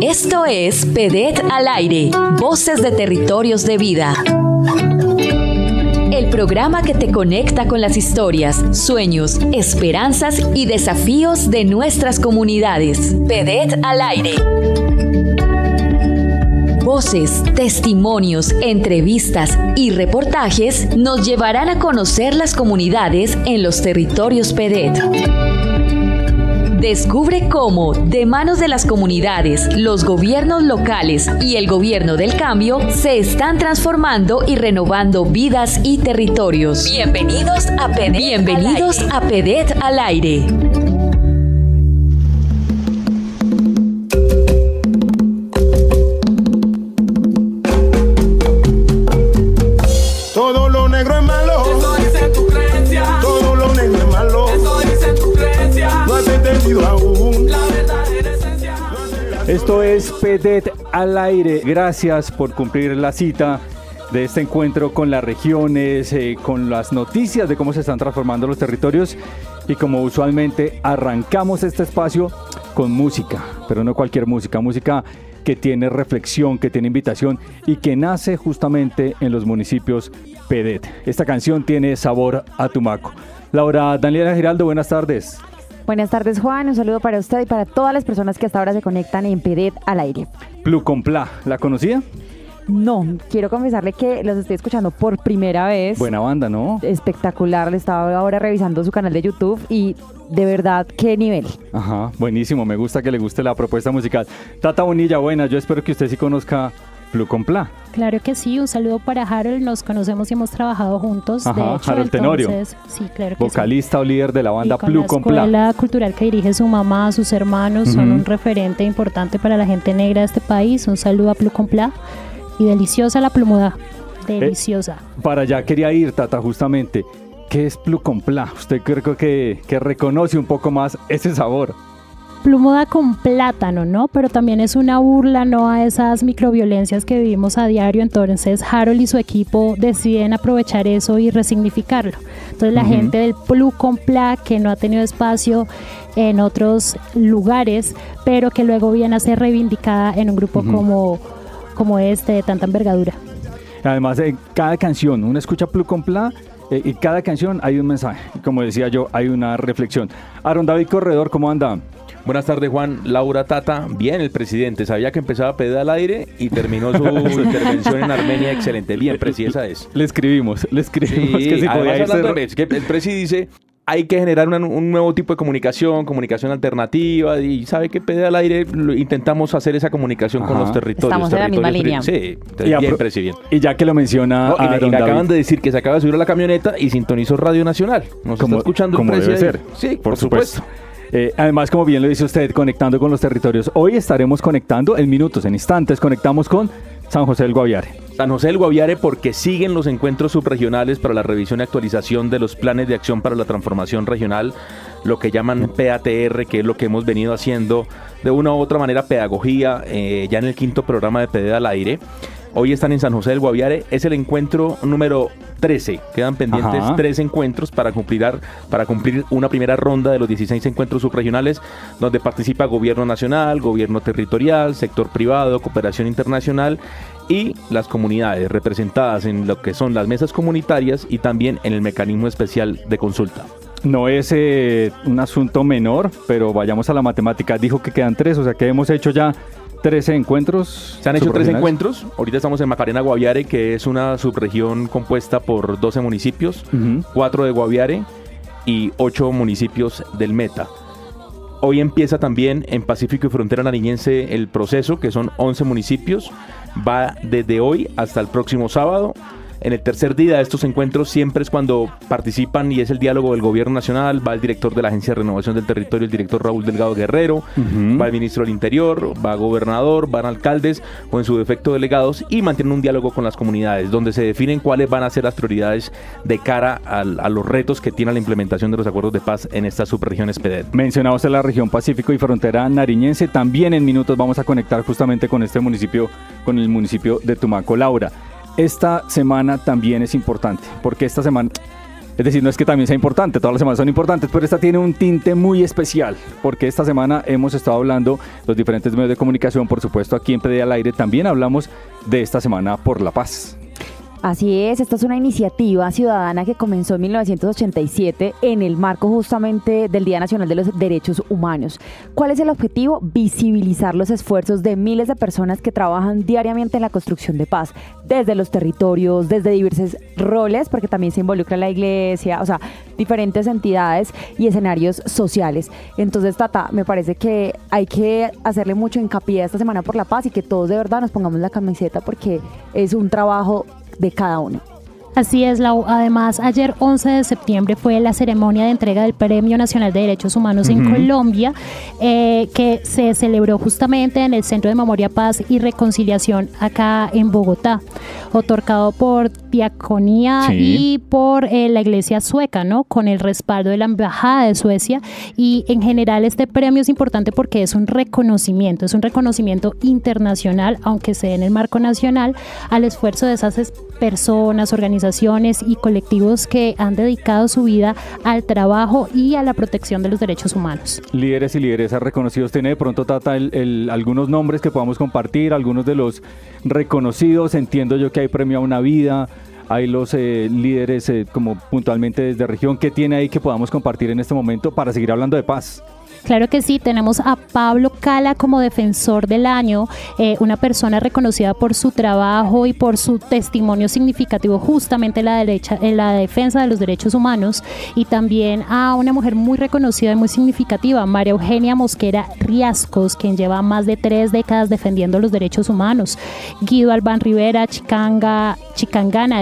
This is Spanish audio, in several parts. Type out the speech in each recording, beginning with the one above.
Esto es PEDET al aire, Voces de Territorios de Vida. El programa que te conecta con las historias, sueños, esperanzas y desafíos de nuestras comunidades. PEDET al aire. Voces, testimonios, entrevistas y reportajes nos llevarán a conocer las comunidades en los territorios PEDET. Descubre cómo, de manos de las comunidades, los gobiernos locales y el gobierno del cambio, se están transformando y renovando vidas y territorios. Bienvenidos a PEDET. Bienvenidos a PEDET al aire. Todo lo negro es malo. Eso dice tu creencia. Todo lo negro es malo. Eso dice tu creencia. No has entendido aún. La verdadera esencia. Esto es PEDET al aire. Gracias por cumplir la cita de este encuentro con las regiones, con las noticias de cómo se están transformando los territorios. Y como usualmente arrancamos este espacio con música, pero no cualquier música, música que tiene reflexión, que tiene invitación y que nace justamente en los municipios PEDET. Esta canción tiene sabor a Tumaco. Laura Daniela Giraldo, buenas tardes. Buenas tardes, Juan. Un saludo para usted y para todas las personas que hasta ahora se conectan en PEDET al aire. Plucompla, ¿la conocía? No, quiero confesarle que los estoy escuchando por primera vez. Buena banda, ¿no? Espectacular. Le estaba ahora revisando su canal de YouTube y de verdad, qué nivel. Ajá, buenísimo. Me gusta que le guste la propuesta musical. Tata Bonilla, buena. Yo espero que usted sí conozca Plucompla. Claro que sí, un saludo para Harold, nos conocemos y hemos trabajado juntos. Ajá, de hecho, Harold Tenorio. Sí, claro que vocalista sí. O líder de la banda y con Plucompla. la escuela cultural que dirige su mamá, sus hermanos, son un referente importante para la gente negra de este país. Un saludo a Plucompla y deliciosa la plumuda, deliciosa. Para allá quería ir, Tata, justamente. ¿Qué es Plucompla? Usted creo que reconoce un poco más ese sabor. Plumuda con plátano, ¿no? Pero también es una burla, ¿no?, a esas microviolencias que vivimos a diario. Entonces Harold y su equipo deciden aprovechar eso y resignificarlo. Entonces la gente del Plucompla, que no ha tenido espacio en otros lugares, pero que luego viene a ser reivindicada en un grupo como este de tanta envergadura. Además, en cada canción, uno escucha Plucompla y cada canción hay un mensaje. Como decía yo, hay una reflexión. Aaron David Corredor, ¿cómo anda? Buenas tardes, Juan. Laura, Tata. Bien, el presidente. Sabía que empezaba a pedir al aire y terminó su intervención en Armenia. Excelente. Bien, presi, esa es. Le escribimos Sí, que si podía irse... que el presi dice... Hay que generar un nuevo tipo de comunicación alternativa, y sabe que PEDET al aire intentamos hacer esa comunicación con los territorios. Estamos en la misma línea. Sí, bien, presi, bien. Y ya que lo menciona y me acaban de decir que se acaba de subir a la camioneta y sintonizó Radio Nacional. Nos está escuchando el presi. Debe ser. Sí, por supuesto. Además, como bien lo dice usted, conectando con los territorios. Hoy estaremos conectando en minutos, en instantes, conectamos con San José del Guaviare. San José del Guaviare, porque siguen los encuentros subregionales para la revisión y actualización de los planes de acción para la transformación regional, lo que llaman PATR, que es lo que hemos venido haciendo de una u otra manera pedagogía ya en el 5º programa de PEDET al aire. Hoy están en San José del Guaviare, es el encuentro número 13. Quedan pendientes 3 encuentros para cumplir una primera ronda de los 16 encuentros subregionales, donde participa gobierno nacional, gobierno territorial, sector privado, cooperación internacional y las comunidades representadas en lo que son las mesas comunitarias y también en el mecanismo especial de consulta. No es un asunto menor, pero vayamos a la matemática. Dijo que quedan 3, o sea que hemos hecho ya 13 encuentros. Se han hecho 3 encuentros. Ahorita estamos en Macarena Guaviare, que es una subregión compuesta por 12 municipios, 4 de Guaviare y 8 municipios del Meta. Hoy empieza también en Pacífico y Frontera Nariñense el proceso, que son 11 municipios. Va desde hoy hasta el próximo sábado. En el tercer día de estos encuentros siempre es cuando participan y es el diálogo del gobierno nacional. Va el director de la Agencia de Renovación del Territorio, el director Raúl Delgado Guerrero, va el ministro del Interior, va gobernador, van alcaldes o en su defecto delegados y mantienen un diálogo con las comunidades donde se definen cuáles van a ser las prioridades de cara a los retos que tiene la implementación de los acuerdos de paz en estas subregiones PEDET. Mencionaba usted la región Pacífico y Frontera Nariñense. También en minutos vamos a conectar justamente con este municipio, con el municipio de Tumaco. Laura, esta semana también es importante, porque esta semana Es decir, no es que también sea importante, todas las semanas son importantes, pero esta tiene un tinte muy especial, porque esta semana hemos estado hablando, los diferentes medios de comunicación, por supuesto aquí en PD al Aire, también hablamos de esta Semana por la Paz. Así es, esta es una iniciativa ciudadana que comenzó en 1987 en el marco justamente del Día Nacional de los Derechos Humanos. ¿Cuál es el objetivo? Visibilizar los esfuerzos de miles de personas que trabajan diariamente en la construcción de paz, desde los territorios, desde diversos roles, porque también se involucra la iglesia, o sea, diferentes entidades y escenarios sociales. Entonces, Tata, me parece que hay que hacerle mucho hincapié a esta Semana por la Paz y que todos de verdad nos pongamos la camiseta porque es un trabajo de cada uno. Así es, Lau. Además, ayer 11 de septiembre fue la ceremonia de entrega del Premio Nacional de Derechos Humanos en Colombia, que se celebró justamente en el Centro de Memoria, Paz y Reconciliación acá en Bogotá, otorgado por Diaconía y por la Iglesia Sueca, ¿no? Con el respaldo de la Embajada de Suecia. Y en general este premio es importante porque es un reconocimiento internacional, aunque se dé en el marco nacional, al esfuerzo de esas personas, organizaciones y colectivos que han dedicado su vida al trabajo y a la protección de los derechos humanos. Líderes y lideresas reconocidos, ¿tiene de pronto, Tata, algunos nombres que podamos compartir, algunos de los reconocidos? Entiendo yo que hay premio a una vida, hay los líderes como puntualmente desde región. ¿Qué tiene ahí que podamos compartir en este momento para seguir hablando de paz? Claro que sí, tenemos a Pablo Cala como defensor del año, una persona reconocida por su trabajo y por su testimonio significativo justamente en la defensa de los derechos humanos, y también a una mujer muy reconocida y muy significativa, María Eugenia Mosquera Riascos, quien lleva más de 3 décadas defendiendo los derechos humanos. Guido Albán Rivera Chicangana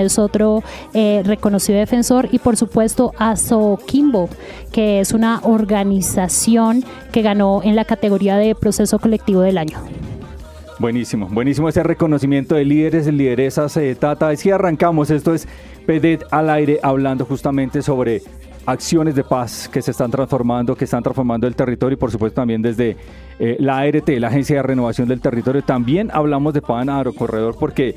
es otro reconocido defensor, y por supuesto a Soquimbo, que es una organización que ganó en la categoría de proceso colectivo del año. Buenísimo, buenísimo ese reconocimiento de líderes y lideresas, Tata. Es que arrancamos, esto es PD al Aire, hablando justamente sobre acciones de paz que se están transformando, que están transformando el territorio, y por supuesto también desde la ART, la Agencia de Renovación del Territorio. También hablamos de PAN Agrocorredor porque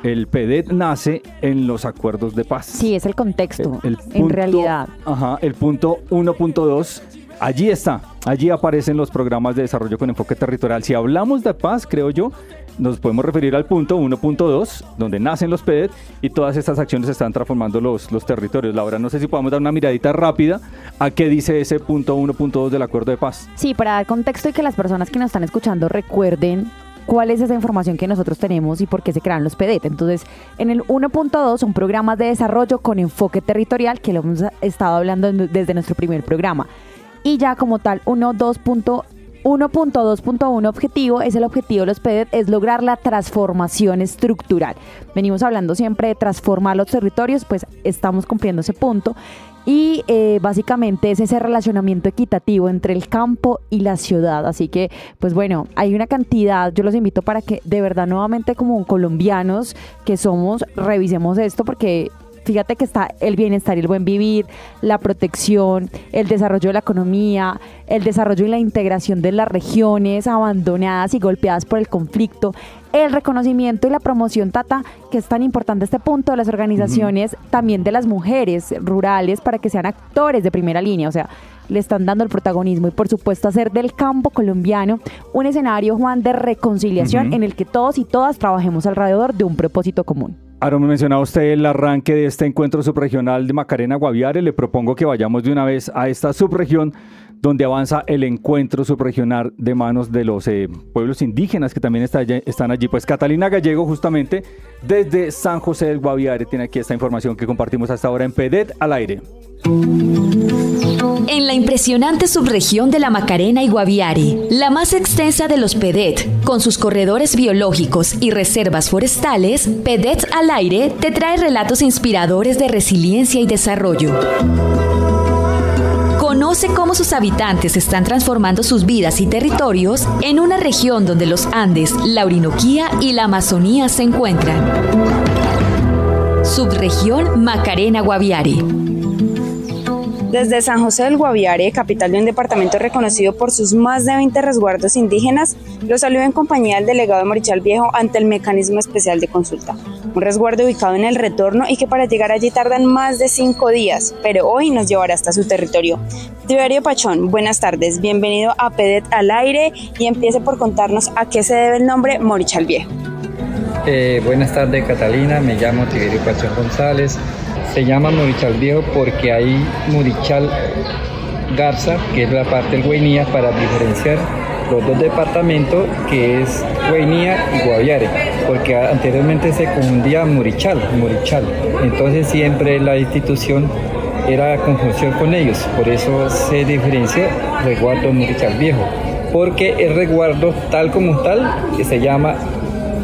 el PEDET nace en los acuerdos de paz. Sí, es el contexto, en realidad. Ajá, el punto 1.2, allí está, allí aparecen los programas de desarrollo con enfoque territorial. Si hablamos de paz, creo yo, nos podemos referir al punto 1.2, donde nacen los PEDET, y todas estas acciones están transformando los territorios. Laura, no sé si podemos dar una miradita rápida a qué dice ese punto 1.2 del acuerdo de paz. Sí, para dar contexto y que las personas que nos están escuchando recuerden cuál es esa información que nosotros tenemos y por qué se crean los PEDET. Entonces, en el 1.2 son programas de desarrollo con enfoque territorial, que lo hemos estado hablando desde nuestro primer programa. Y ya como tal, 1.2.1 objetivo es el objetivo de los PEDET, es lograr la transformación estructural. Venimos hablando siempre de transformar los territorios, pues estamos cumpliendo ese punto. Y básicamente es ese relacionamiento equitativo entre el campo y la ciudad. Así que, pues bueno, hay una cantidad, yo los invito para que de verdad nuevamente como colombianos que somos, revisemos esto, porque fíjate que está el bienestar y el buen vivir, la protección, el desarrollo de la economía, el desarrollo y la integración de las regiones abandonadas y golpeadas por el conflicto, el reconocimiento y la promoción, Tata, que es tan importante este punto de las organizaciones, también de las mujeres rurales, para que sean actores de primera línea, o sea, le están dando el protagonismo, y por supuesto hacer del campo colombiano un escenario, Juan, de reconciliación en el que todos y todas trabajemos alrededor de un propósito común. Ahora me mencionaba usted el arranque de este encuentro subregional de Macarena Guaviare. Le propongo que vayamos de una vez a esta subregión donde avanza el encuentro subregional de manos de los pueblos indígenas que también están allí. Pues Catalina Gallego, justamente desde San José del Guaviare, tiene aquí esta información que compartimos hasta ahora en PEDET al Aire. En la impresionante subregión de la Macarena y Guaviare, la más extensa de los PEDET, con sus corredores biológicos y reservas forestales, PEDET al Aire te trae relatos inspiradores de resiliencia y desarrollo. Conoce cómo sus habitantes están transformando sus vidas y territorios en una región donde los Andes, la Orinoquía y la Amazonía se encuentran. Subregión Macarena-Guaviare. Desde San José del Guaviare, capital de un departamento reconocido por sus más de 20 resguardos indígenas, los saludo en compañía del delegado de Morichal Viejo ante el Mecanismo Especial de Consulta. un resguardo ubicado en el retorno y que para llegar allí tardan más de 5 días, pero hoy nos llevará hasta su territorio. Tiberio Pachón, buenas tardes, bienvenido a PEDET al aire y empiece por contarnos a qué se debe el nombre Morichal Viejo. Buenas tardes, Catalina, me llamo Tiberio Pachón González. Se llama Morichal Viejo porque hay Morichal Garza, que es la parte del Guainía, para diferenciar los dos departamentos, que es Guainía y Guaviare, porque anteriormente se confundía Morichal. Entonces siempre la institución era confusión con ellos, por eso se diferenció resguardo Morichal Viejo, porque el resguardo tal como tal que se llama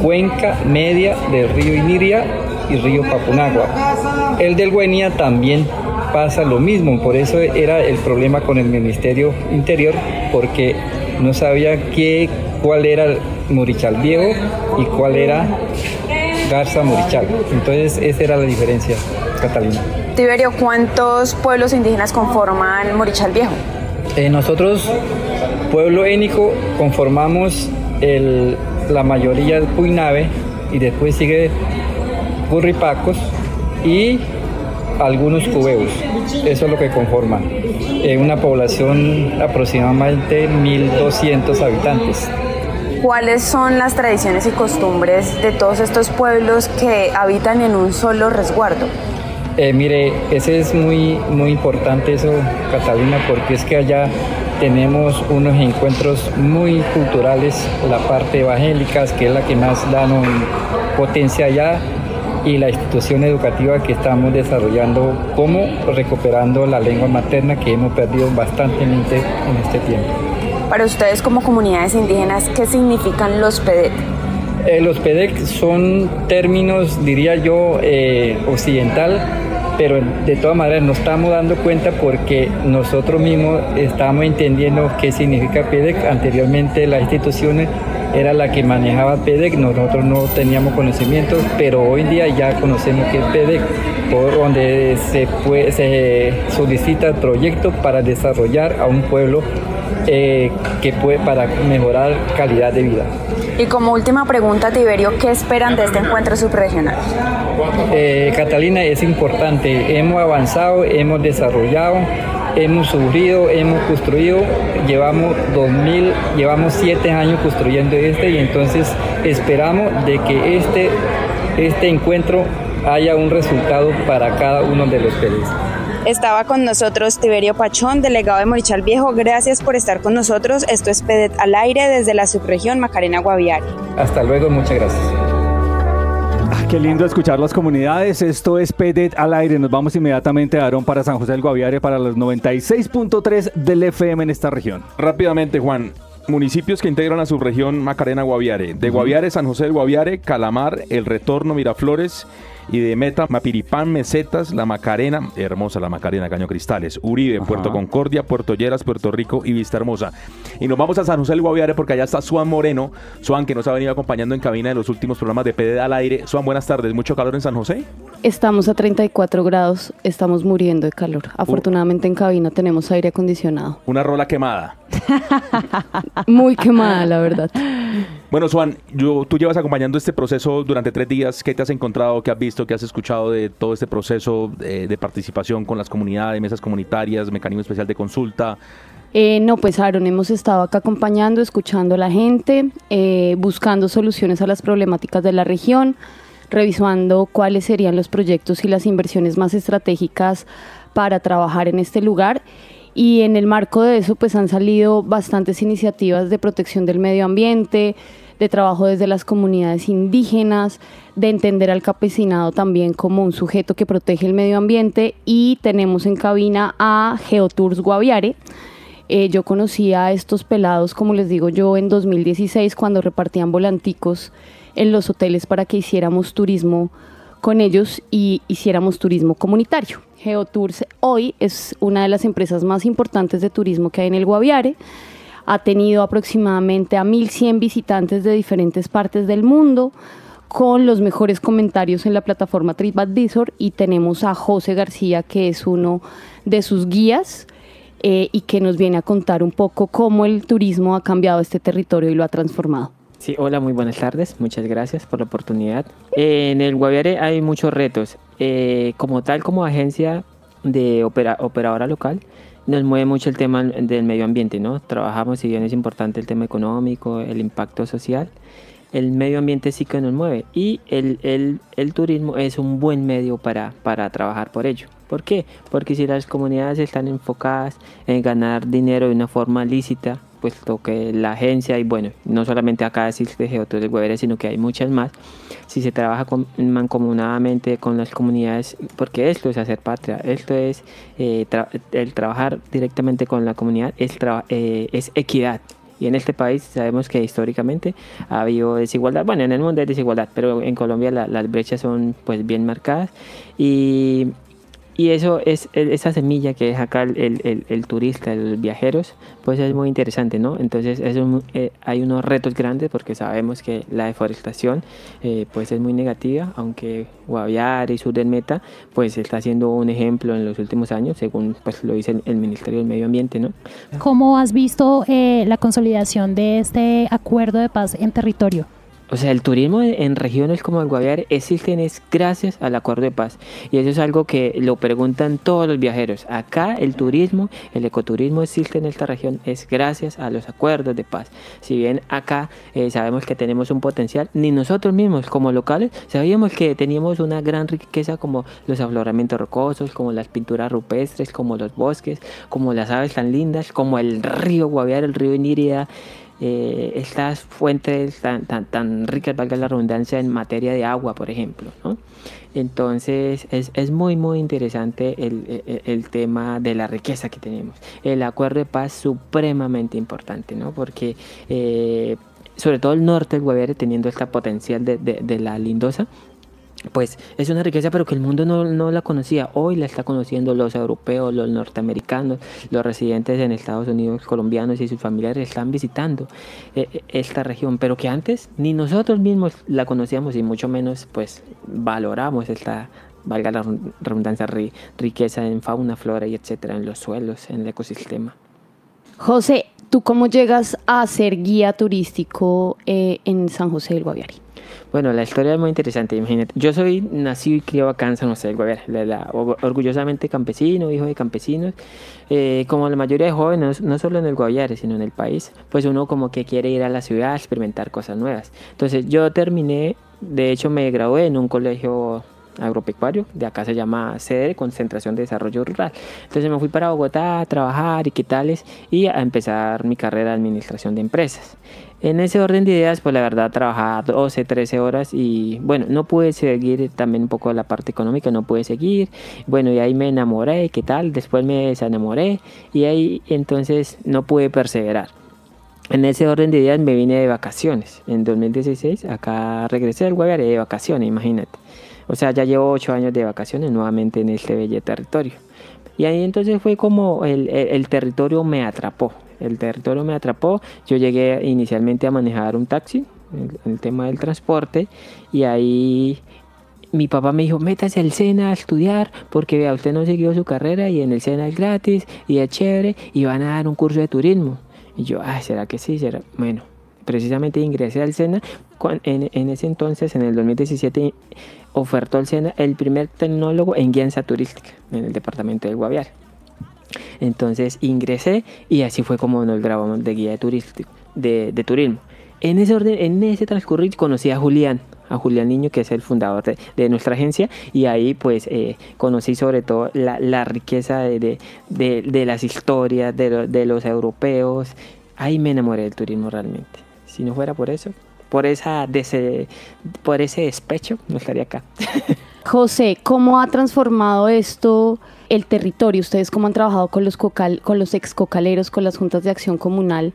Cuenca Media del río Iniria y río Papunagua. El del Guainía también pasa lo mismo, por eso era el problema con el Ministerio Interior, porque no sabía cuál era Morichal Viejo y cuál era Garza Morichal. Entonces esa era la diferencia, Catalina. Tiberio, ¿cuántos pueblos indígenas conforman Morichal Viejo? Nosotros, pueblo étnico, conformamos la mayoría del Puinave y después sigue Curripacos y algunos cubeos. Eso es lo que conforma una población aproximadamente 1.200 habitantes. ¿Cuáles son las tradiciones y costumbres de todos estos pueblos que habitan en un solo resguardo? Mire, ese es muy importante eso, Catalina, porque es que allá tenemos unos encuentros muy culturales, la parte evangélica, que es la que más da potencia allá, y la institución educativa que estamos desarrollando, como recuperando la lengua materna que hemos perdido bastantemente en este tiempo. Para ustedes como comunidades indígenas, ¿qué significan los PEDET? Los PEDET son términos, diría yo, occidental, pero de todas maneras nos estamos dando cuenta porque nosotros mismos estamos entendiendo qué significa PEDEC. Anteriormente las instituciones era la que manejaba PEDEC, nosotros no teníamos conocimientos, pero hoy en día ya conocemos qué es PEDEC, por donde se solicita el proyecto para desarrollar a un pueblo para mejorar calidad de vida. Y como última pregunta, Tiberio, ¿qué esperan de este encuentro subregional? Catalina, es importante, hemos avanzado, hemos desarrollado, hemos sufrido, hemos construido, llevamos 7 años construyendo y entonces esperamos de que este encuentro haya un resultado para cada uno de los PEDET. Estaba con nosotros Tiberio Pachón, delegado de Morichal Viejo. Gracias por estar con nosotros. Esto es PEDET al aire desde la subregión Macarena Guaviare. Hasta luego, muchas gracias. Qué lindo escuchar las comunidades. Esto es PEDET al aire. Nos vamos inmediatamente, Aarón, para San José del Guaviare, para los 96.3 del FM en esta región. Rápidamente, Juan. Municipios que integran la subregión Macarena Guaviare. De Guaviare, San José del Guaviare, Calamar, El Retorno, Miraflores, y de Meta, Mapiripán, Mesetas, La Macarena, hermosa La Macarena, Caño Cristales, Uribe, Puerto Concordia, Puerto Lleras, Puerto Rico y Vista Hermosa. Y nos vamos a San José del Guaviare porque allá está Suan Moreno, Suan, que nos ha venido acompañando en cabina de los últimos programas de PEDET al aire. Suan, buenas tardes. ¿Mucho calor en San José? Estamos a 34 grados, estamos muriendo de calor. Afortunadamente en cabina tenemos aire acondicionado. Una rola quemada. Muy quemada, la verdad. Bueno, Suan, tú llevas acompañando este proceso durante 3 días. ¿Qué te has encontrado, qué has visto, qué has escuchado de todo este proceso de participación con las comunidades, mesas comunitarias, mecanismo especial de consulta? No, pues Aaron, hemos estado acá acompañando, escuchando a la gente, buscando soluciones a las problemáticas de la región, revisando cuáles serían los proyectos y las inversiones más estratégicas para trabajar en este lugar. Y en el marco de eso, pues han salido bastantes iniciativas de protección del medio ambiente, de trabajo desde las comunidades indígenas, de entender al campesinado también como un sujeto que protege el medio ambiente. Y tenemos en cabina a Geotours Guaviare. Yo conocí a estos pelados, como les digo yo, en 2016 cuando repartían volanticos en los hoteles para que hiciéramos turismo con ellos y hiciéramos turismo comunitario. Geotours hoy es una de las empresas más importantes de turismo que hay en el Guaviare. Ha tenido aproximadamente a 1.100 visitantes de diferentes partes del mundo, con los mejores comentarios en la plataforma TripAdvisor, y tenemos a José García, que es uno de sus guías y que nos viene a contar un poco cómo el turismo ha cambiado este territorio y lo ha transformado. Sí, hola, muy buenas tardes. Muchas gracias por la oportunidad. En el Guaviare hay muchos retos. Como tal, como agencia de operadora local, nos mueve mucho el tema del medio ambiente, ¿no? Trabajamos, si bien es importante el tema económico, el impacto social, el medio ambiente sí que nos mueve y el turismo es un buen medio para trabajar por ello. ¿Por qué? Porque si las comunidades están enfocadas en ganar dinero de una forma lícita, puesto que la agencia, y bueno, no solamente acá existe Geotours del Guaviare, sino que hay muchas más, si se trabaja mancomunadamente con las comunidades, porque esto es hacer patria, esto es el trabajar directamente con la comunidad, es equidad. Y en este país sabemos que históricamente ha habido desigualdad. Bueno, en el mundo hay desigualdad, pero en Colombia las brechas son pues bien marcadas. Y eso es esa semilla que es acá el turista, los viajeros, pues es muy interesante, ¿no? Entonces hay unos retos grandes porque sabemos que la deforestación pues es muy negativa, aunque Guaviare y sur del Meta pues está siendo un ejemplo en los últimos años, según pues lo dice el Ministerio del Medio Ambiente, ¿no? ¿Cómo has visto la consolidación de este acuerdo de paz en territorio? O sea, el turismo en regiones como el Guaviare existen es gracias al acuerdo de paz. Y eso es algo que lo preguntan todos los viajeros. Acá el turismo, el ecoturismo existe en esta región es gracias a los acuerdos de paz. Si bien acá sabemos que tenemos un potencial, ni nosotros mismos como locales sabíamos que teníamos una gran riqueza como los afloramientos rocosos, como las pinturas rupestres, como los bosques, como las aves tan lindas, como el río Guaviare, el río Inírida. Estas fuentes tan ricas, valga la redundancia, en materia de agua, por ejemplo, ¿no? Entonces es muy interesante el tema de la riqueza que tenemos. El acuerdo de paz es supremamente importante, ¿no? Porque sobre todo el norte del Guaviare, teniendo esta potencial de la lindosa, pues es una riqueza pero que el mundo no la conocía. Hoy la está conociendo los europeos, los norteamericanos, los residentes en Estados Unidos, colombianos y sus familiares están visitando esta región, pero que antes ni nosotros mismos la conocíamos y mucho menos pues valoramos esta, valga la redundancia, riqueza en fauna, flora y etcétera, en los suelos, en el ecosistema. José, ¿tú cómo llegas a ser guía turístico en San José del Guaviare? Bueno, la historia es muy interesante, imagínate. Yo soy nacido y criado acá en San José del Guaviare, orgullosamente campesino, hijo de campesinos. Como la mayoría de jóvenes, no solo en el Guaviare, sino en el país, pues uno como que quiere ir a la ciudad a experimentar cosas nuevas. Entonces yo terminé, de hecho me gradué en un colegio agropecuario, de acá se llama sede de concentración de desarrollo rural. Entonces me fui para Bogotá a trabajar y qué tales y a empezar mi carrera de administración de empresas. En ese orden de ideas, pues la verdad trabajaba 12, 13 horas y bueno, no pude seguir también un poco la parte económica, no pude seguir. Bueno, y ahí me enamoré, qué tal, después me desenamoré y ahí entonces no pude perseverar. En ese orden de ideas me vine de vacaciones. En 2016 acá regresé al Guaviare de vacaciones, imagínate. O sea, ya llevo 8 años de vacaciones nuevamente en este bello territorio. Y ahí entonces fue como el territorio me atrapó. El territorio me atrapó. Yo llegué inicialmente a manejar un taxi, el tema del transporte. Y ahí mi papá me dijo, métase al SENA a estudiar, porque vea, usted no siguió su carrera y en el SENA es gratis y es chévere y van a dar un curso de turismo. Y yo, ay, ¿será que sí? ¿Será? Bueno, precisamente ingresé al SENA. En ese entonces, en el 2017, ofertó el SENA el primer tecnólogo en guianza turística en el departamento del Guaviare. Entonces ingresé y así fue como nos grabamos de guía de turismo. En ese orden, en ese transcurrir conocí a Julián Niño, que es el fundador de nuestra agencia, y ahí pues conocí sobre todo la riqueza de las historias de los europeos. Ahí me enamoré del turismo realmente. Si no fuera por eso, por ese despecho, no estaría acá. José, ¿cómo ha transformado esto el territorio? Ustedes cómo han trabajado con los excocaleros, con las juntas de acción comunal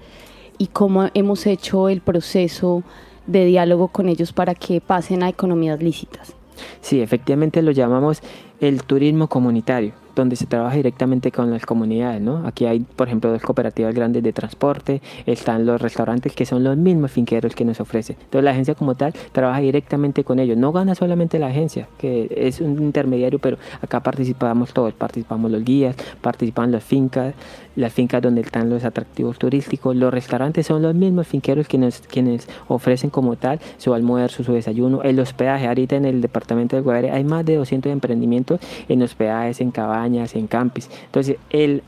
y cómo hemos hecho el proceso de diálogo con ellos para que pasen a economías lícitas. Sí, efectivamente lo llamamos el turismo comunitario, donde se trabaja directamente con las comunidades, ¿no? Aquí hay, por ejemplo, 2 cooperativas grandes de transporte, están los restaurantes que son los mismos finqueros que nos ofrecen. Entonces la agencia como tal trabaja directamente con ellos, no gana solamente la agencia, que es un intermediario, pero acá participamos todos, participamos los guías, participan las fincas, las fincas donde están los atractivos turísticos, los restaurantes son los mismos finqueros quienes ofrecen como tal su almuerzo, su desayuno, el hospedaje. Ahorita en el departamento del Guaviare hay más de 200 emprendimientos en hospedajes, en cabañas, en campings. Entonces el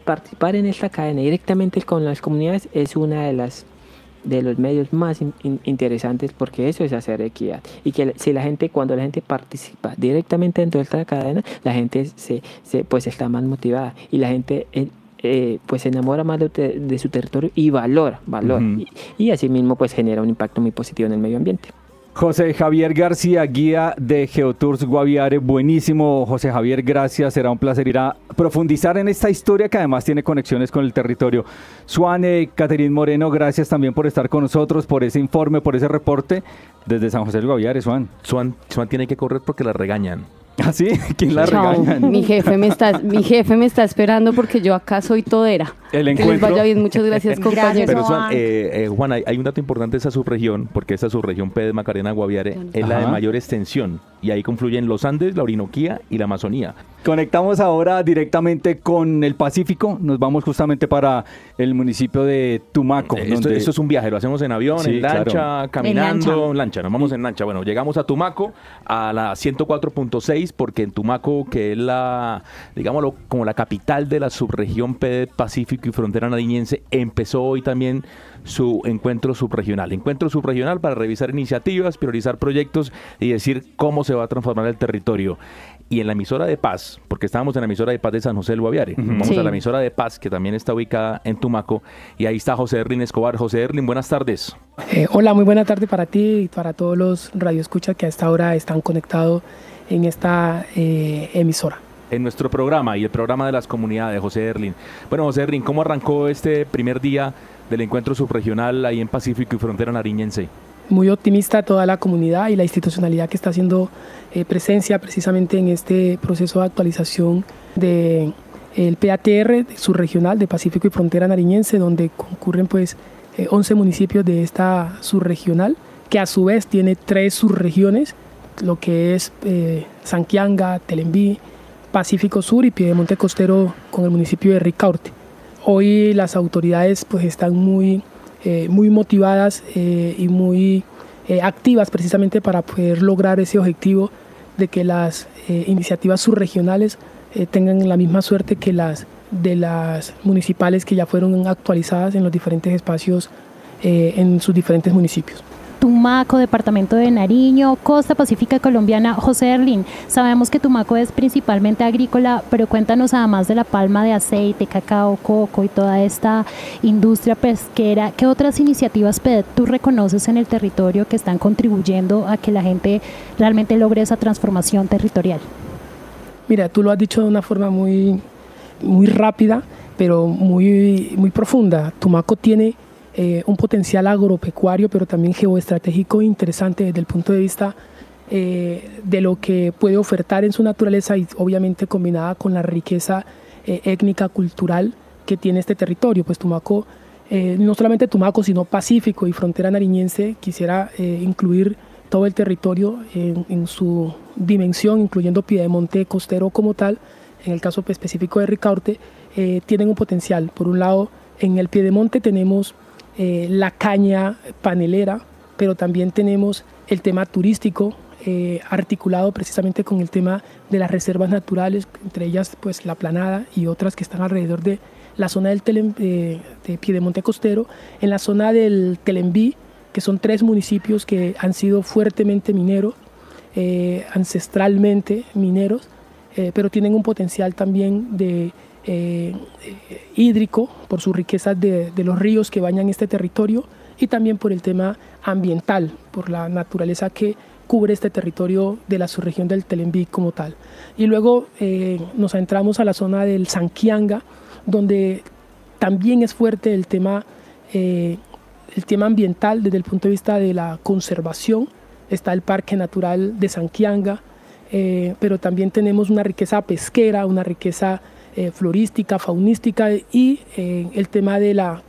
participar en esta cadena directamente con las comunidades es una de los medios más interesantes, porque eso es hacer equidad, y que cuando la gente participa directamente dentro de esta cadena, la gente pues está más motivada, y la gente pues se enamora más de su territorio y valora y asimismo pues genera un impacto muy positivo en el medio ambiente. José Javier García, guía de Geotours Guaviare. Buenísimo, José Javier, gracias. Será un placer ir a profundizar en esta historia que además tiene conexiones con el territorio. Suane, Caterín Moreno, gracias también por estar con nosotros, por ese informe, por ese reporte desde San José del Guaviare. Suan tiene que correr porque la regañan. ¿Ah, sí? ¿Quién la regaña? Mi jefe me está esperando porque yo acá soy todera. El encuentro. Que les vaya bien, muchas gracias, compañeros. Pero Juan, hay un dato importante de esa subregión, porque esta subregión PEDET Macarena Guaviare es la de mayor extensión, y ahí confluyen los Andes, la Orinoquía y la Amazonía. Conectamos ahora directamente con el Pacífico. Nos vamos justamente para el municipio de Tumaco. Esto es un viaje, lo hacemos en avión, en lancha, claro, caminando, en lancha. Nos vamos en lancha. Bueno, llegamos a Tumaco, a la 104.6, porque en Tumaco, que es digámoslo, como la capital de la subregión PEDET Pacífico y Frontera Nariñense, empezó hoy también su encuentro subregional. Encuentro subregional para revisar iniciativas, priorizar proyectos y decir cómo se va a transformar el territorio. Y en la emisora de Paz, porque estábamos en la emisora de Paz de San José del Guaviare, vamos a la emisora de Paz, que también está ubicada en Tumaco, y ahí está José Erlin Escobar. José Erlin, buenas tardes. Hola, muy buena tarde para ti y para todos los radioescuchas que a esta hora están conectados en esta emisora. En nuestro programa y el programa de las comunidades, José Erlin. Bueno, José Erlin, ¿cómo arrancó este primer día del encuentro subregional ahí en Pacífico y Frontera Nariñense? Muy optimista toda la comunidad y la institucionalidad que está haciendo presencia precisamente en este proceso de actualización del PATR subregional de Pacífico y Frontera Nariñense, donde concurren pues 11 municipios de esta subregional, que a su vez tiene 3 subregiones, lo que es Sanquianga, Telembí, Pacífico Sur y Piedemonte Costero, con el municipio de Ricaurte. Hoy las autoridades pues están muy motivadas y muy activas precisamente para poder lograr ese objetivo de que las iniciativas subregionales tengan la misma suerte que las de las municipales que ya fueron actualizadas en los diferentes espacios en sus diferentes municipios. Tumaco, departamento de Nariño, costa pacífica colombiana. José Erlin, sabemos que Tumaco es principalmente agrícola, pero cuéntanos, además de la palma de aceite, cacao, coco y toda esta industria pesquera, ¿qué otras iniciativas PEDET tú reconoces en el territorio que están contribuyendo a que la gente realmente logre esa transformación territorial? Mira, tú lo has dicho de una forma muy rápida, pero muy profunda. Tumaco tiene un potencial agropecuario, pero también geoestratégico interesante desde el punto de vista de lo que puede ofertar en su naturaleza y obviamente combinada con la riqueza étnica, cultural que tiene este territorio. Pues Tumaco, no solamente Tumaco, sino Pacífico y Frontera Nariñense, quisiera incluir todo el territorio en su dimensión, incluyendo Piedemonte Costero como tal, en el caso específico de Ricaurte, tienen un potencial. Por un lado, en el Piedemonte tenemos la caña panelera, pero también tenemos el tema turístico articulado precisamente con el tema de las reservas naturales, entre ellas pues la Planada y otras que están alrededor de la zona de Piedemonte Costero, en la zona del Telembí, que son 3 municipios que han sido fuertemente mineros, ancestralmente mineros, pero tienen un potencial también de hídrico por sus riquezas de los ríos que bañan este territorio y también por el tema ambiental, por la naturaleza que cubre este territorio de la subregión del Telembí como tal. Y luego nos adentramos a la zona del Sanquianga, donde también es fuerte el tema ambiental desde el punto de vista de la conservación. Está el Parque Natural de Sanquianga, pero también tenemos una riqueza pesquera, una riqueza florística, faunística y el tema de la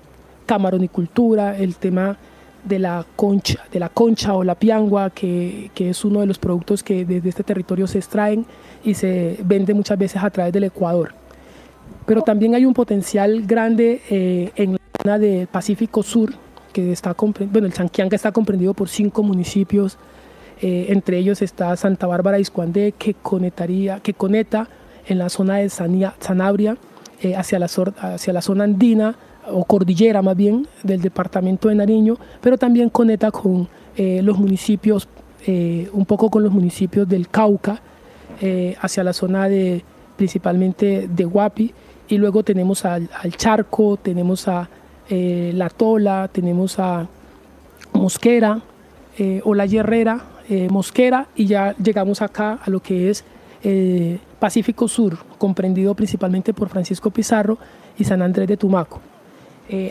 camaronicultura, el tema de la concha o la piangua, que es uno de los productos que desde este territorio se extraen y se vende muchas veces a través del Ecuador. pero también hay un potencial grande en la zona del Pacífico Sur, que está el Sanquianga está comprendido por 5 municipios, entre ellos está Santa Bárbara de Iscuandé, que conecta en la zona de Sanabria hacia la zona andina, o cordillera más bien, del departamento de Nariño, pero también conecta con los municipios, un poco con los municipios del Cauca, hacia la zona principalmente de Guapi, y luego tenemos al Charco, tenemos a La Tola, tenemos a Mosquera, Olaya Herrera, Mosquera, y ya llegamos acá a lo que es Pacífico Sur, comprendido principalmente por Francisco Pizarro y San Andrés de Tumaco.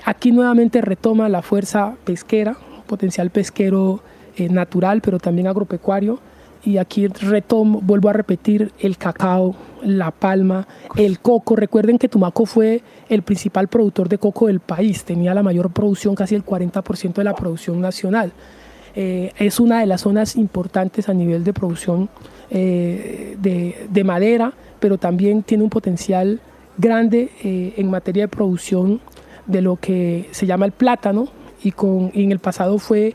Aquí nuevamente retoma la fuerza pesquera, potencial pesquero natural, pero también agropecuario, y aquí vuelvo a repetir, el cacao, la palma, el coco. Recuerden que Tumaco fue el principal productor de coco del país, tenía la mayor producción, casi el 40% de la producción nacional. Es una de las zonas importantes a nivel de producción de madera, pero también tiene un potencial grande en materia de producción de lo que se llama el plátano, y en el pasado fue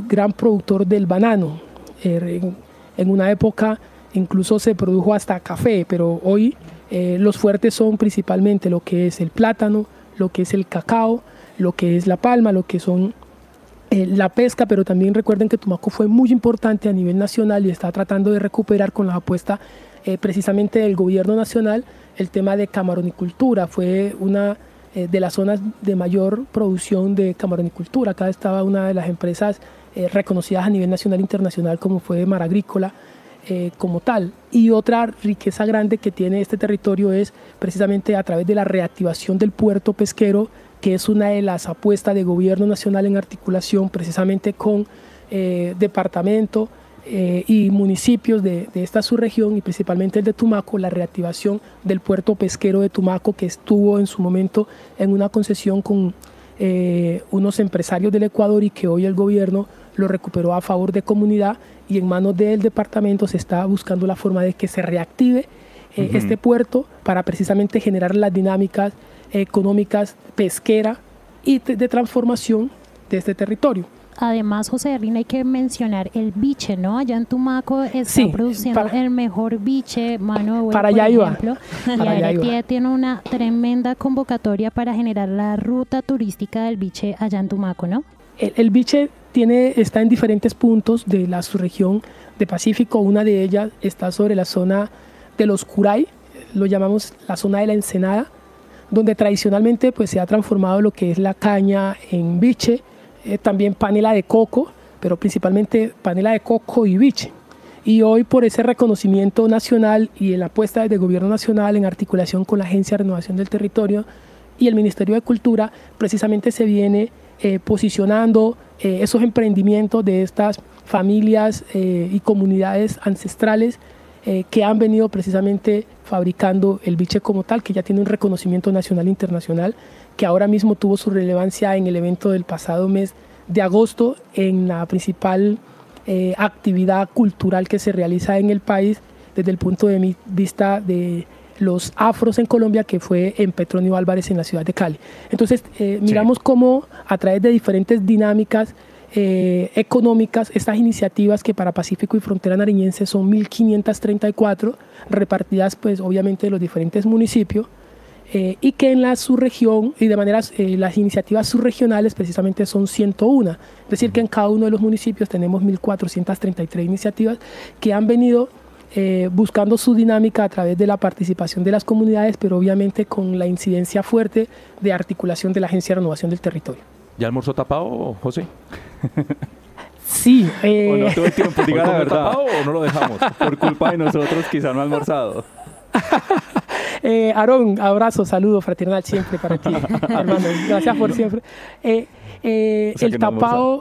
gran productor del banano. En una época incluso se produjo hasta café, pero hoy los fuertes son principalmente lo que es el plátano, lo que es el cacao, lo que es la palma, lo que son la pesca, pero también recuerden que Tumaco fue muy importante a nivel nacional y está tratando de recuperar con la apuesta precisamente del gobierno nacional el tema de camaronicultura. Fue una de las zonas de mayor producción de camaronicultura. Acá estaba una de las empresas reconocidas a nivel nacional e internacional, como fue Mar Agrícola, como tal. Y otra riqueza grande que tiene este territorio es precisamente a través de la reactivación del puerto pesquero, que es una de las apuestas de gobierno nacional en articulación precisamente con departamento y municipios de esta subregión, y principalmente el de Tumaco, la reactivación del puerto pesquero de Tumaco, que estuvo en su momento en una concesión con unos empresarios del Ecuador, y que hoy el gobierno lo recuperó a favor de comunidad, y en manos del departamento se está buscando la forma de que se reactive este puerto para precisamente generar las dinámicas económicas, pesquera y de transformación de este territorio. Además, José Erlin, hay que mencionar el biche, ¿no? Allá en Tumaco está produciendo el mejor biche, mano de buey, para allá por ejemplo. Y Aretia tiene una tremenda convocatoria para generar la ruta turística del biche allá en Tumaco, ¿no? El biche está en diferentes puntos de la subregión de Pacífico. Una de ellas está sobre la zona de los Curay, lo llamamos la zona de la Ensenada, donde tradicionalmente pues, se ha transformado lo que es la caña en biche, también panela de coco, pero principalmente panela de coco y biche. Y hoy, por ese reconocimiento nacional y en la apuesta del gobierno nacional en articulación con la Agencia de Renovación del Territorio y el Ministerio de Cultura, precisamente se viene posicionando esos emprendimientos de estas familias y comunidades ancestrales que han venido precisamente fabricando el biche como tal, que ya tiene un reconocimiento nacional e internacional, que ahora mismo tuvo su relevancia en el evento del pasado mes de agosto, en la principal actividad cultural que se realiza en el país desde el punto de vista de los afros en Colombia, que fue en Petronio Álvarez en la ciudad de Cali. Entonces miramos cómo a través de diferentes dinámicas económicas, estas iniciativas que para Pacífico y Frontera Nariñense son 1.534, repartidas pues obviamente en los diferentes municipios, y que en la subregión y de manera las iniciativas subregionales precisamente son 101, es decir que en cada uno de los municipios tenemos 1.433 iniciativas que han venido buscando su dinámica a través de la participación de las comunidades, pero obviamente con la incidencia fuerte de articulación de la Agencia de Renovación del Territorio. ¿Ya almorzó tapado, José? Sí. ¿O no tuve tiempo? Diga la verdad. ¿Tapado o no lo dejamos? Por culpa de nosotros quizá no ha almorzado. Aarón, abrazo, saludo fraternal siempre para ti, hermano. Gracias por siempre. El tapado...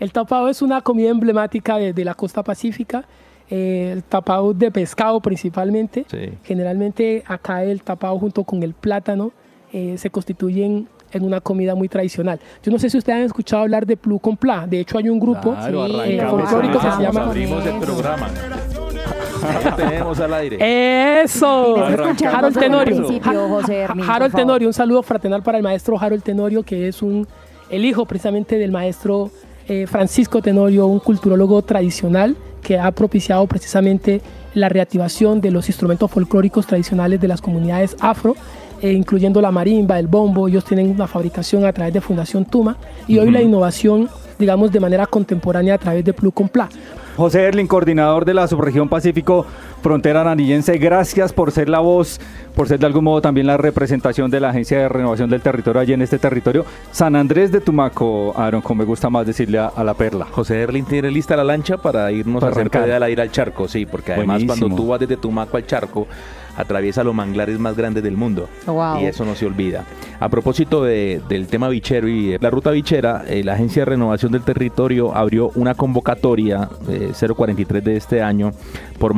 El tapado es una comida emblemática de la costa pacífica, el tapado de pescado principalmente. Sí. Generalmente acá el tapado junto con el plátano se constituyen en una comida muy tradicional. Yo no sé si ustedes han escuchado hablar de Plu con Pla. De hecho hay un grupo folclórico que se llama... Abrimos el programa. Tenemos al aire. ¡Eso! Harold Tenorio. José Erling, Harold por favor. Tenorio, un saludo fraternal para el maestro Harold Tenorio, que es el hijo precisamente del maestro Francisco Tenorio, un culturólogo tradicional que ha propiciado precisamente la reactivación de los instrumentos folclóricos tradicionales de las comunidades afro, incluyendo la marimba, el bombo. Ellos tienen una fabricación a través de Fundación Tuma y hoy la innovación, digamos, de manera contemporánea a través de Plug con Pla. José Erling, coordinador de la subregión Pacífico Frontera Narillense, gracias por ser la voz, por ser de algún modo también la representación de la Agencia de Renovación del Territorio allí en este territorio. San Andrés de Tumaco, Aaron, como me gusta más decirle a la perla. José Erling tiene lista la lancha para irnos Para a hacer arrancar. pedal a ir al charco, sí, porque además Buenísimo. cuando tú vas desde Tumaco al charco, atraviesa los manglares más grandes del mundo. Wow. Y eso no se olvida. A propósito del tema bichero y de la ruta bichera, la Agencia de Renovación del Territorio abrió una convocatoria 043 de este año por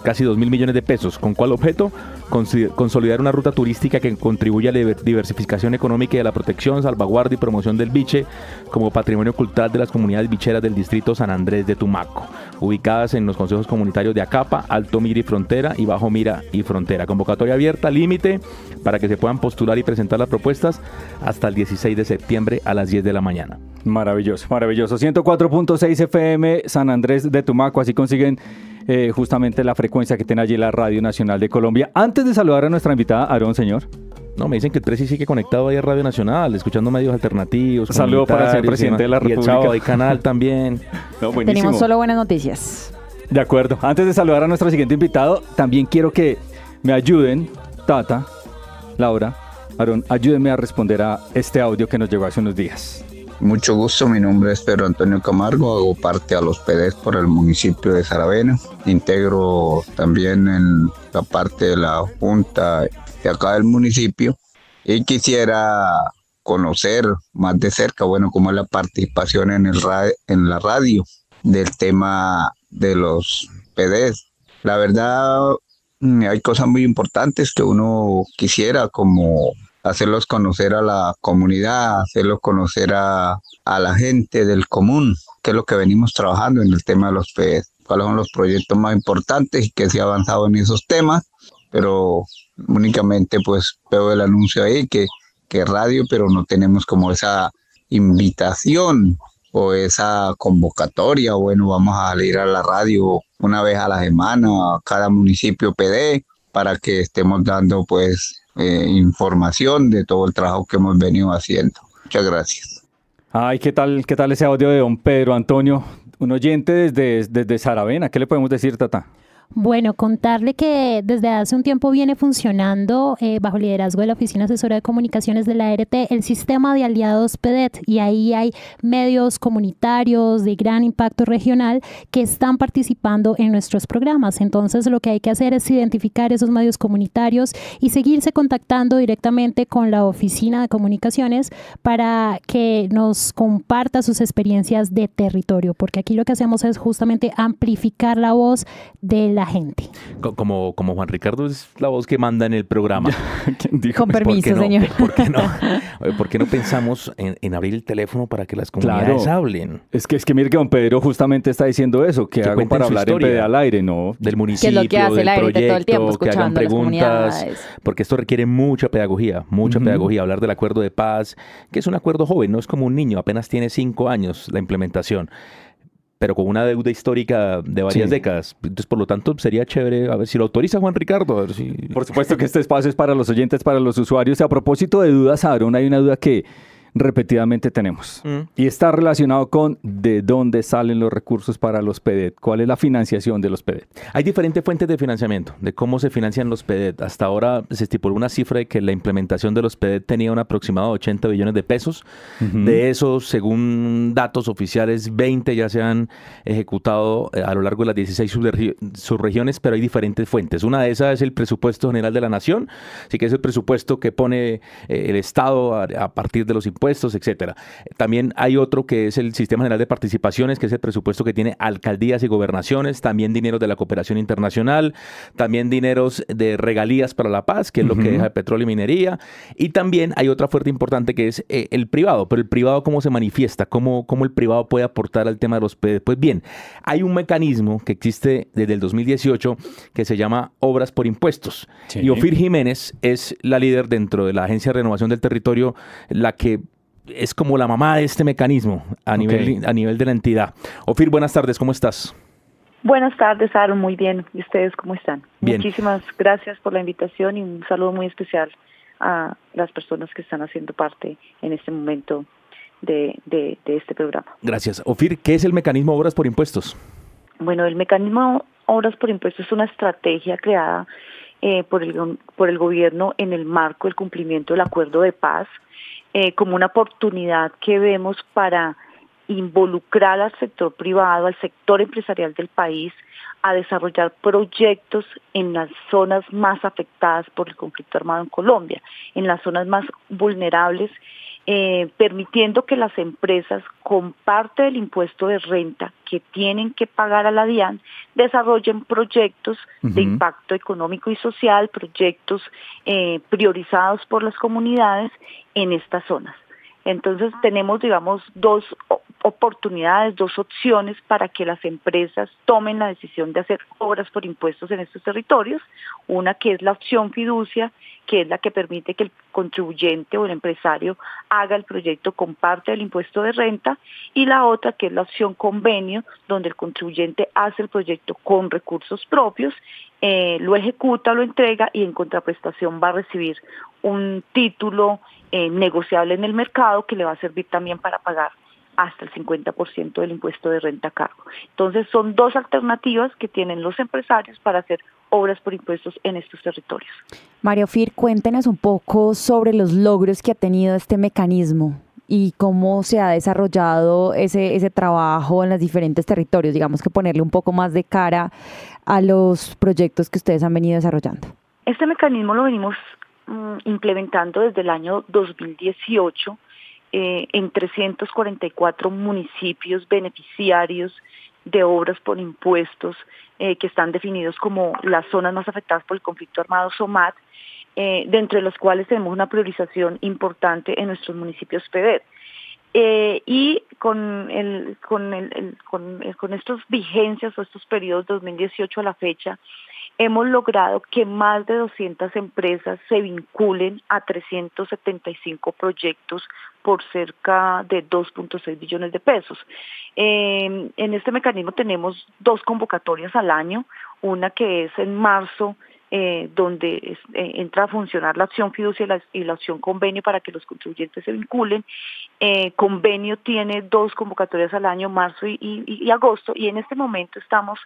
casi 2.000 millones de pesos. ¿Con cuál objeto? Consolidar una ruta turística que contribuya a la diversificación económica y a la protección, salvaguardia y promoción del biche como patrimonio cultural de las comunidades bicheras del distrito San Andrés de Tumaco, ubicadas en los consejos comunitarios de Acapa, Alto Mira y Frontera y Bajo Mira y Frontera. Convocatoria abierta, límite para que se puedan postular y presentar las propuestas hasta el 16 de septiembre a las 10 de la mañana. Maravilloso, maravilloso. 104.6 FM San Andrés de Tumaco, así consiguen justamente la frecuencia que tiene allí la Radio Nacional de Colombia. Antes de saludar a nuestra invitada, Aarón, señor. No, me dicen que el Presi sigue conectado ahí a Radio Nacional, escuchando medios alternativos. Saludo para el señor comunitarios presidente de la y el República. sábado hay canal también. No, buenísimo. Tenemos solo buenas noticias. De acuerdo. Antes de saludar a nuestro siguiente invitado, también quiero que me ayuden, Tata, Laura, Aarón, ayúdenme a responder a este audio que nos llegó hace unos días. Mucho gusto, mi nombre es Pedro Antonio Camargo, hago parte a los PDs por el municipio de Saravena, integro también en la parte de la junta de acá del municipio y quisiera conocer más de cerca, bueno, cómo es la participación en la radio del tema de los PDs. La verdad, hay cosas muy importantes que uno quisiera, como hacerlos conocer a la comunidad, hacerlos conocer a la gente del común, que es lo que venimos trabajando en el tema de los PDs. Cuáles son los proyectos más importantes y que se ha avanzado en esos temas, pero únicamente pues veo el anuncio ahí que radio, pero no tenemos como esa invitación o esa convocatoria. Bueno, vamos a salir a la radio una vez a la semana a cada municipio PD para que estemos dando pues información de todo el trabajo que hemos venido haciendo. Muchas gracias. Ay, ¿qué tal ese audio de don Pedro Antonio? Un oyente desde Saravena. ¿Qué le podemos decir, Tata? Bueno, contarle que desde hace un tiempo viene funcionando bajo liderazgo de la Oficina Asesora de Comunicaciones de la ART el sistema de aliados PEDET, y ahí hay medios comunitarios de gran impacto regional que están participando en nuestros programas. Entonces lo que hay que hacer es identificar esos medios comunitarios y seguirse contactando directamente con la Oficina de Comunicaciones para que nos comparta sus experiencias de territorio, porque aquí lo que hacemos es justamente amplificar la voz de la gente. Como Juan Ricardo es la voz que manda en el programa. Con permiso, señor. ¿Por qué no pensamos en abrir el teléfono para que las comunidades hablen? Es que mire que don Pedro justamente está diciendo eso, que hago para hablar en PD al aire, ¿no? Del municipio, que es lo que hace del la ART proyecto, todo el tiempo, que escuchando hagan a las preguntas, comunidades. porque esto requiere mucha pedagogía, hablar del acuerdo de paz, que es un acuerdo joven, no es como un niño, apenas tiene 5 años la implementación, pero con una deuda histórica de varias décadas. Entonces, por lo tanto, sería chévere, a ver si lo autoriza Juan Ricardo. A ver si... Por supuesto que este espacio es para los oyentes, para los usuarios. Y a propósito de dudas, Aarón, hay una duda que repetidamente tenemos y está relacionado con de dónde salen los recursos para los PEDET. ¿Cuál es la financiación de los PEDET? Hay diferentes fuentes de financiamiento, de cómo se financian los PEDET. Hasta ahora se estipuló una cifra de que la implementación de los PEDET tenía un aproximado de 80 billones de pesos. De esos, según datos oficiales, 20 ya se han ejecutado a lo largo de las 16 subregiones, pero hay diferentes fuentes. Una de esas es el presupuesto general de la nación, así que es el presupuesto que pone el Estado a partir de los impuestos impuestos, etcétera. También hay otro que es el Sistema General de Participaciones, que es el presupuesto que tiene alcaldías y gobernaciones, también dineros de la cooperación internacional, también dineros de regalías para la paz, que es lo que deja de petróleo y minería, y también hay otra fuerte importante que es el privado. Pero el privado, ¿cómo se manifiesta? ¿Cómo el privado puede aportar al tema de los PEDET? Pues bien, hay un mecanismo que existe desde el 2018 que se llama Obras por Impuestos. Sí. Y Ofir Jiménez es la líder dentro de la Agencia de Renovación del Territorio, la que es como la mamá de este mecanismo a nivel de la entidad. Ofir, buenas tardes, ¿cómo estás? Buenas tardes, Aaron, muy bien. ¿Y ustedes cómo están? Bien. Muchísimas gracias por la invitación y un saludo muy especial a las personas que están haciendo parte en este momento de este programa. Gracias. Ofir, ¿qué es el mecanismo Obras por Impuestos? Bueno, el mecanismo Obras por Impuestos es una estrategia creada por el gobierno en el marco del cumplimiento del acuerdo de paz, como una oportunidad que vemos para involucrar al sector privado, al sector empresarial del país, a desarrollar proyectos en las zonas más afectadas por el conflicto armado en Colombia, en las zonas más vulnerables, permitiendo que las empresas, con parte del impuesto de renta que tienen que pagar a la DIAN, desarrollen proyectos de impacto económico y social, proyectos priorizados por las comunidades en estas zonas. Entonces tenemos, digamos, dos oportunidades, dos opciones para que las empresas tomen la decisión de hacer obras por impuestos en estos territorios. Una que es la opción fiducia, que es la que permite que el contribuyente o el empresario haga el proyecto con parte del impuesto de renta, y la otra que es la opción convenio, donde el contribuyente hace el proyecto con recursos propios, lo ejecuta, lo entrega y en contraprestación va a recibir un título negociable en el mercado que le va a servir también para pagar hasta el 50% del impuesto de renta a cargo. Entonces son dos alternativas que tienen los empresarios para hacer obras por impuestos en estos territorios. María Ofir, cuéntenos un poco sobre los logros que ha tenido este mecanismo y cómo se ha desarrollado ese trabajo en los diferentes territorios, digamos que ponerle un poco más de cara a los proyectos que ustedes han venido desarrollando. Este mecanismo lo venimos implementando desde el año 2018 en 344 municipios beneficiarios de obras por impuestos que están definidos como las zonas más afectadas por el conflicto armado SOMAT, dentro de los cuales tenemos una priorización importante en nuestros municipios PEDET. Y con estas vigencias o estos periodos 2018 a la fecha, hemos logrado que más de 200 empresas se vinculen a 375 proyectos por cerca de 2.6 billones de pesos. En este mecanismo tenemos 2 convocatorias al año, una que es en marzo, donde entra a funcionar la opción fiducia y la opción convenio para que los contribuyentes se vinculen. Convenio tiene 2 convocatorias al año, marzo y agosto, y en este momento estamos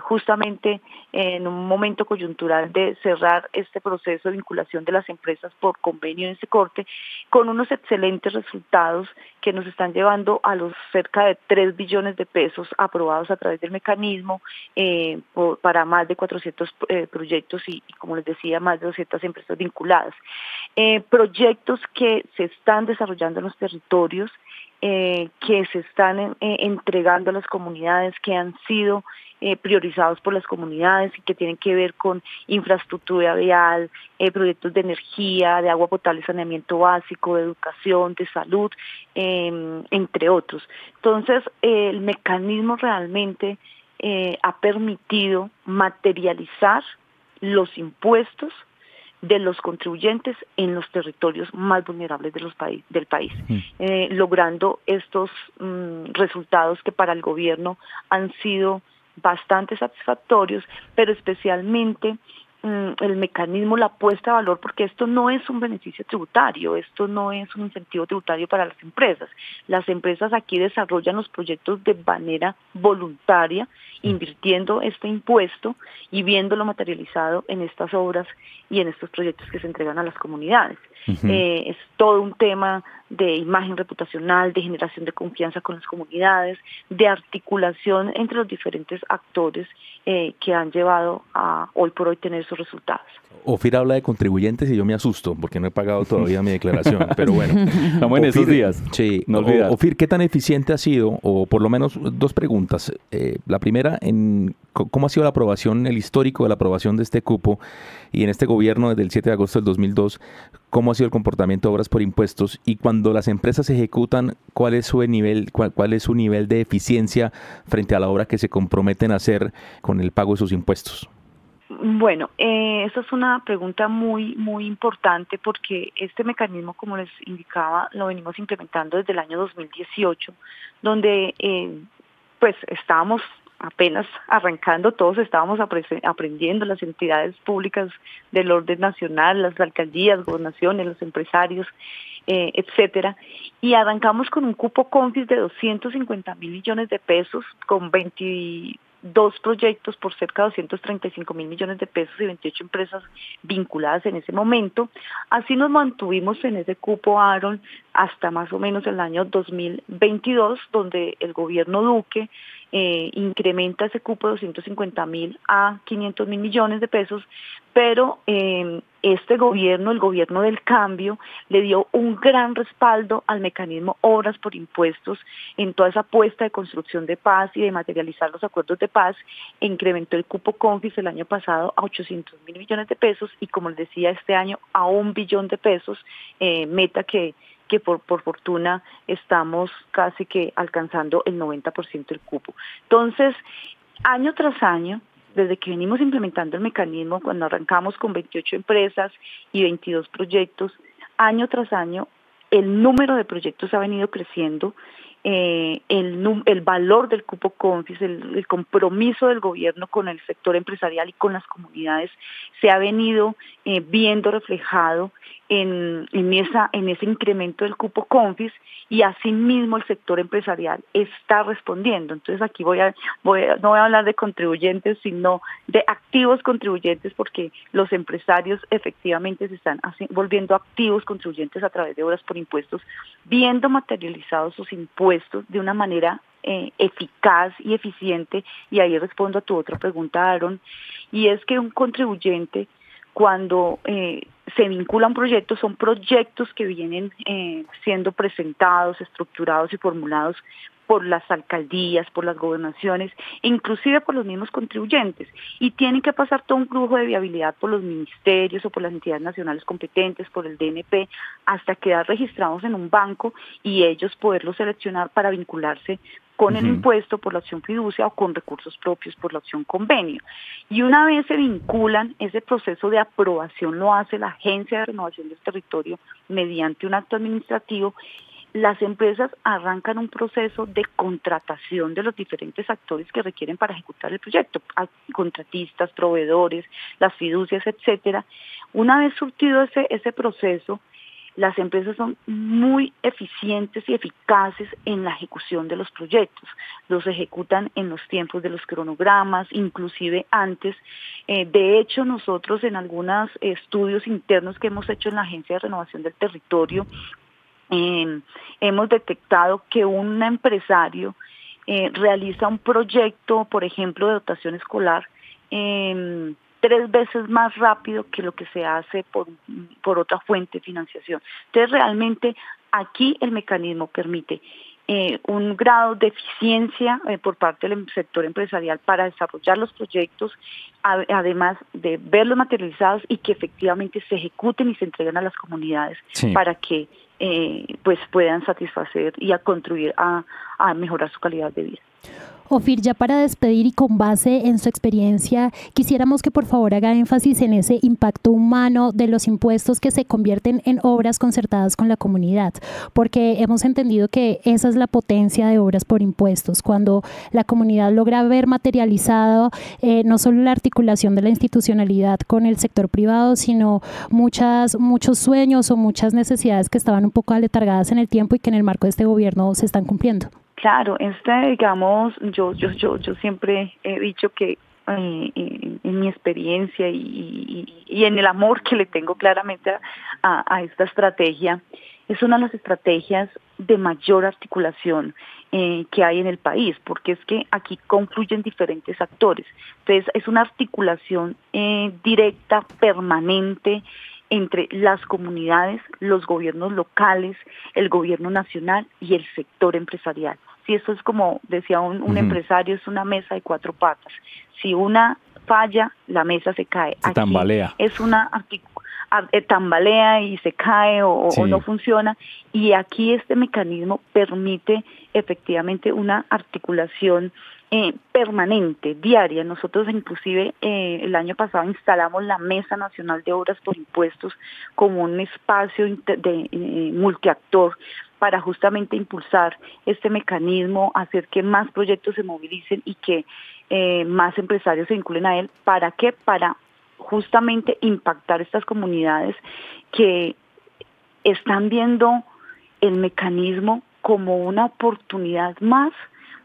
justamente en un momento coyuntural de cerrar este proceso de vinculación de las empresas por convenio en este corte, con unos excelentes resultados que nos están llevando a los cerca de 3 billones de pesos aprobados a través del mecanismo para más de 400 proyectos y, como les decía, más de 200 empresas vinculadas. Proyectos que se están desarrollando en los territorios, que se están entregando a las comunidades, que han sido priorizados por las comunidades y que tienen que ver con infraestructura vial, proyectos de energía, de agua potable, saneamiento básico, de educación, de salud, entre otros. Entonces, el mecanismo realmente ha permitido materializar los impuestos de los contribuyentes en los territorios más vulnerables del país, logrando estos resultados que para el gobierno han sido bastante satisfactorios, pero especialmente el mecanismo, la puesta de valor, porque esto no es un beneficio tributario, esto no es un incentivo tributario para las empresas. Las empresas aquí desarrollan los proyectos de manera voluntaria, invirtiendo este impuesto y viéndolo materializado en estas obras y en estos proyectos que se entregan a las comunidades. Es todo un tema de imagen reputacional, de generación de confianza con las comunidades, de articulación entre los diferentes actores que han llevado a hoy por hoy tener esos resultados. Ofir habla de contribuyentes y yo me asusto porque no he pagado todavía mi declaración, pero bueno. Estamos en esos días. Sí, no olvidar. Ofir, ¿qué tan eficiente ha sido? O por lo menos dos preguntas. La primera, ¿cómo ha sido la aprobación, el histórico de la aprobación de este cupo? Y en este gobierno, desde el 7 de agosto del 2002, ¿cómo ha sido el comportamiento de obras por impuestos? Y cuando las empresas ejecutan, ¿cuál es su nivel de eficiencia frente a la obra que se comprometen a hacer con el pago de sus impuestos? Bueno, esa es una pregunta muy, muy importante porque este mecanismo, como les indicaba, lo venimos implementando desde el año 2018, donde pues estábamos apenas arrancando, todos estábamos aprendiendo, las entidades públicas del orden nacional, las alcaldías, gobernaciones, los empresarios, etcétera, y arrancamos con un cupo CONFIS de 250.000 millones de pesos, con 22 proyectos por cerca de 235.000 millones de pesos y 28 empresas vinculadas en ese momento. Así nos mantuvimos en ese cupo, Aaron, hasta más o menos el año 2022, donde el gobierno Duque incrementa ese cupo de 250.000 a 500.000 millones de pesos, pero este gobierno, el gobierno del cambio, le dio un gran respaldo al mecanismo Obras por Impuestos en toda esa apuesta de construcción de paz y de materializar los acuerdos de paz, e incrementó el cupo CONFIS el año pasado a 800.000 millones de pesos y, como les decía, este año a 1 billón de pesos, meta que por fortuna estamos casi que alcanzando el 90% del cupo. Entonces, año tras año, desde que venimos implementando el mecanismo, cuando arrancamos con 28 empresas y 22 proyectos, año tras año el número de proyectos ha venido creciendo, el valor del cupo CONFIS, el compromiso del gobierno con el sector empresarial y con las comunidades se ha venido viendo reflejado en ese incremento del cupo CONFIS, y asimismo el sector empresarial está respondiendo. Entonces aquí no voy a hablar de contribuyentes, sino de activos contribuyentes, porque los empresarios efectivamente se están volviendo activos contribuyentes a través de Obras por Impuestos, viendo materializados sus impuestos de una manera eficaz y eficiente. Y ahí respondo a tu otra pregunta, Aaron, y es que un contribuyente, cuando se vincula a un proyecto, son proyectos que vienen siendo presentados, estructurados y formulados por las alcaldías, por las gobernaciones, e inclusive por los mismos contribuyentes, y tienen que pasar todo un flujo de viabilidad por los ministerios o por las entidades nacionales competentes, por el DNP, hasta quedar registrados en un banco y ellos poderlos seleccionar para vincularse con el impuesto por la opción fiducia o con recursos propios por la opción convenio. Y una vez se vinculan, ese proceso de aprobación lo hace la Agencia de Renovación del Territorio mediante un acto administrativo. Las empresas arrancan un proceso de contratación de los diferentes actores que requieren para ejecutar el proyecto, contratistas, proveedores, las fiducias, etcétera. Una vez surtido ese proceso, las empresas son muy eficientes y eficaces en la ejecución de los proyectos. Los ejecutan en los tiempos de los cronogramas, inclusive antes. De hecho, nosotros en algunos estudios internos que hemos hecho en la Agencia de Renovación del Territorio, hemos detectado que un empresario realiza un proyecto, por ejemplo, de dotación escolar, 3 veces más rápido que lo que se hace por otra fuente de financiación. Entonces, realmente aquí el mecanismo permite un grado de eficiencia por parte del sector empresarial para desarrollar los proyectos, además de verlos materializados y que efectivamente se ejecuten y se entreguen a las comunidades para que pues puedan satisfacer y a contribuir a mejorar su calidad de vida. Ofir, ya para despedir y con base en su experiencia, quisiéramos que por favor haga énfasis en ese impacto humano de los impuestos que se convierten en obras concertadas con la comunidad, porque hemos entendido que esa es la potencia de Obras por Impuestos, cuando la comunidad logra ver materializado no solo la articulación de la institucionalidad con el sector privado, sino muchos sueños o muchas necesidades que estaban un poco aletargadas en el tiempo y que en el marco de este gobierno se están cumpliendo. Claro, digamos, yo siempre he dicho que en mi experiencia y en el amor que le tengo claramente a esta estrategia, es una de las estrategias de mayor articulación que hay en el país, porque es que aquí confluyen diferentes actores. Entonces es una articulación directa, permanente, entre las comunidades, los gobiernos locales, el gobierno nacional y el sector empresarial. Si esto es como decía un empresario, es una mesa de 4 patas. Si una falla, la mesa se cae. Se tambalea. Es una tambalea y se cae o no funciona, y aquí este mecanismo permite efectivamente una articulación permanente, diaria. Nosotros inclusive el año pasado instalamos la Mesa Nacional de Obras por Impuestos como un espacio multiactor para justamente impulsar este mecanismo, hacer que más proyectos se movilicen y que más empresarios se vinculen a él. ¿Para qué? Para justamente impactar estas comunidades que están viendo el mecanismo como una oportunidad más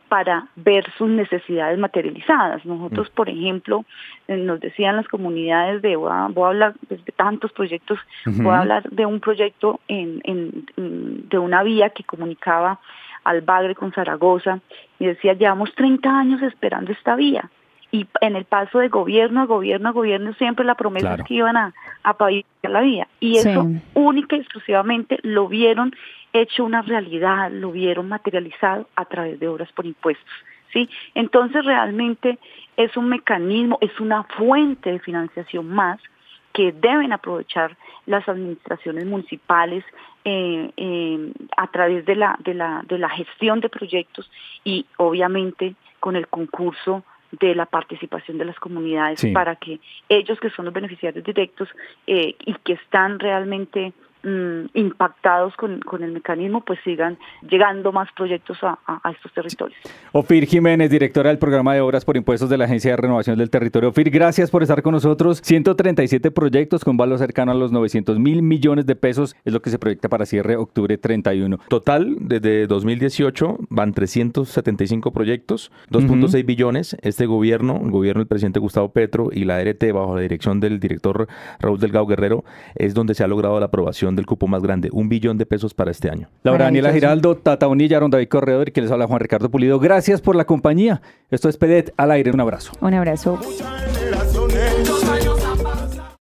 para ver sus necesidades materializadas. Nosotros, por ejemplo, nos decían las comunidades voy a hablar de tantos proyectos, voy a hablar de un proyecto de una vía que comunicaba al Bagre con Zaragoza, y decía, llevamos 30 años esperando esta vía. Y en el paso de gobierno a gobierno, siempre la promesa es que iban a pavimentar la vía. Y eso única y exclusivamente lo vieron hecho una realidad, lo vieron materializado a través de obras por impuestos, ¿sí? Entonces realmente es un mecanismo, es una fuente de financiación más que deben aprovechar las administraciones municipales a través de la gestión de proyectos y obviamente con el concurso de la participación de las comunidades, para que ellos, que son los beneficiarios directos y que están realmente impactados con el mecanismo, pues sigan llegando más proyectos a estos territorios. Ofir Jiménez, directora del programa de obras por impuestos de la Agencia de Renovación del Territorio. Ofir, gracias por estar con nosotros. 137 proyectos con valor cercano a los 900.000 millones de pesos es lo que se proyecta para cierre octubre 31. Total, desde 2018 van 375 proyectos, 2.6 billones. Este gobierno, el gobierno del presidente Gustavo Petro y la DRT bajo la dirección del director Raúl Delgado Guerrero, es donde se ha logrado la aprobación del cupo más grande, 1 billón de pesos para este año. Laura Daniela Giraldo, Tata Bonilla, Aaron David Corredor, y que les habla Juan Ricardo Pulido. Gracias por la compañía. Esto es PDET al aire. Un abrazo. Un abrazo. Muchas generaciones